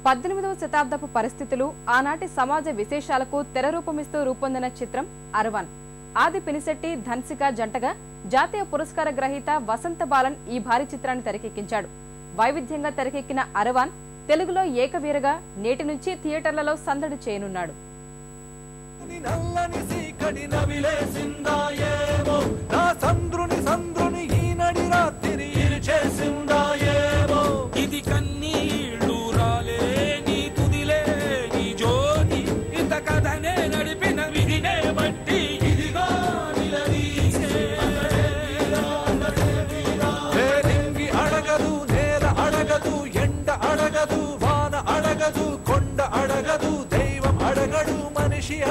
18వ శతాబ్దపు పరిస్థితులు ఆనాటి సమాజ విశేషాలకు తెరరూపమిస్తూ రూపొందిన చిత్రం అరవాన్. ఆది పినిశెట్టి ధన్సిక జంటగా జాతీయ పురస్కార గ్రహీత వసంత బాలన్ ఈ భారీ చిత్రాన్ని తెరకెక్కించాడు. వైవిధ్యంగా తెరకెక్కిన అరవాన్ తెలుగులో ఏకవీరగా నేటి నుంచి థియేటర్లలో సందడి చేయనున్నాడు.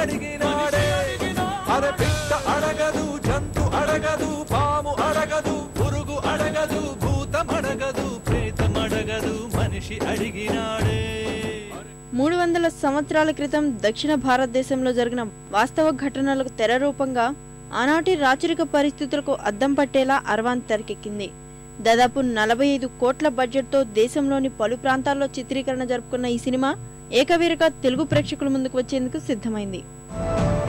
అడిగినాడే అరపిట్ట అడగదు, జంతు అడగదు, పాము అడగదు, పురుగు అడగదు, భూతం అడగదు, ప్రేతం అడగదు, మనిషి అడిగినాడే. 300 సంవత్సరాల క్రితం దక్షిణ భారతదేశంలో జరిగిన వాస్తవ ఘటనలకు తెరరూపంగా ఆనాటి రాచరిక పరిస్థితులకు అద్దం పట్టేలా అరవాన్ తెరకెక్కింది. దాదాపు 45 కోట్ల బడ్జెట్తో దేశంలోని పలు ప్రాంతాల్లో చిత్రీకరణ జరుపుకున్న ఈ సినిమా ఏకవీరగా తెలుగు ప్రేక్షకుల ముందుకు వచ్చేందుకు సిద్ధమైంది.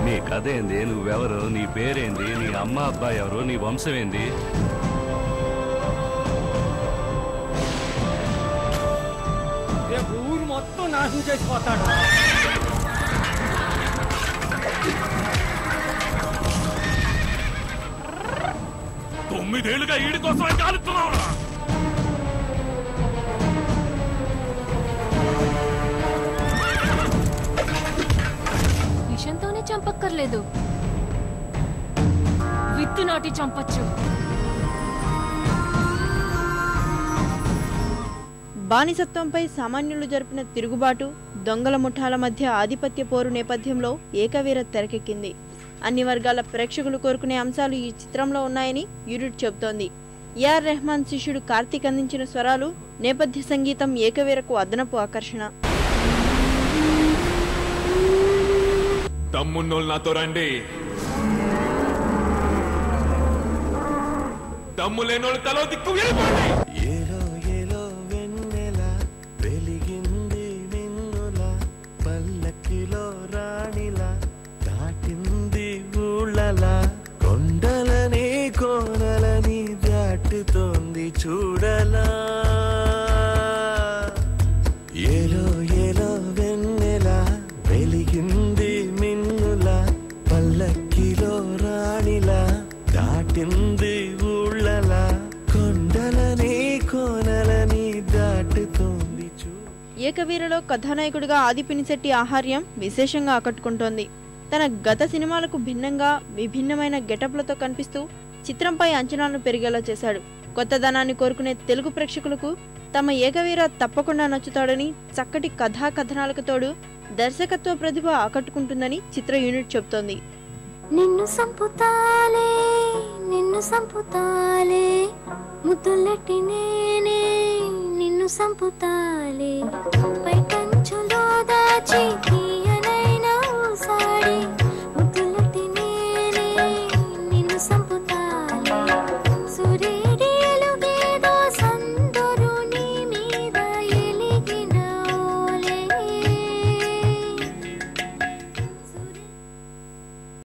నీ కథ ఏంది, నువ్వెవరు, నీ పేరేంది, నీ అమ్మ అబ్బాయి ఎవరు, నీ వంశం ఏంది? ఊరు మొత్తం నాశనం చేసిపోతాడు. తొమ్మిదేళ్లుగా ఈడి కోసం కాలుతున్నావు. విషంతోనే చంపక్కర్లేదు, విత్తు నాటి చంపచ్చు. బానిసత్వంపై సామాన్యులు జరిపిన తిరుగుబాటు, దొంగల ముఠాల మధ్య ఆధిపత్య పోరు నేపథ్యంలో ఏకవీర తెరకెక్కింది. అన్ని వర్గాల ప్రేక్షకులు కోరుకునే అంశాలు ఈ చిత్రంలో ఉన్నాయని యూనిట్ చెబుతోంది. ఏఆర్ రెహమాన్ శిష్యుడు కార్తీక్ అందించిన స్వరాలు, నేపథ్య సంగీతం ఏకవీరకు అదనపు ఆకర్షణ. తమ్మున్నోళ్ళు నాతో రండి, తమ్ము లేనోళ్ళు తలో దిక్కు వెళ్ళిపోండి. ఏలో ఏలో వెన్నెల వెలిగింది నిన్నులా, పల్లకిలో రాణిలా దాటింది ఊళ్ళలా, కొండలని కోనలని దాటుతోంది చూడలా. ఏలో ఏలో వెన్నెల వెలిగింది మిన్నులా, పల్లకిలో రాణిలా దాటింది ఊళ్ళలా, కొండలని కోనలని దాటుతోంది చూ. ఏకవీరలో కథానాయకుడిగా ఆది పినిశెట్టి ఆహార్యం విశేషంగా ఆకట్టుకుంటోంది. తన గత సినిమాలకు భిన్నంగా విభిన్నమైన గెటప్లతో కనిపిస్తూ చిత్రంపై అంచనాలను పెరిగేలా చేశాడు. కొత్తదనాన్ని కోరుకునే తెలుగు ప్రేక్షకులకు తమ ఏకవీర తప్పకుండా నచ్చుతాడని, చక్కటి కథా కథనాలకు తోడు దర్శకత్వ ప్రతిభ ఆకట్టుకుంటుందని చిత్ర యూనిట్ చెబుతోంది. నిన్ను సంపుతాలే, నిన్ను సంపుతాలే, ముద్దులెట్టి నేనే నిన్ను సంపుతాలే, పై కంచులో దాచి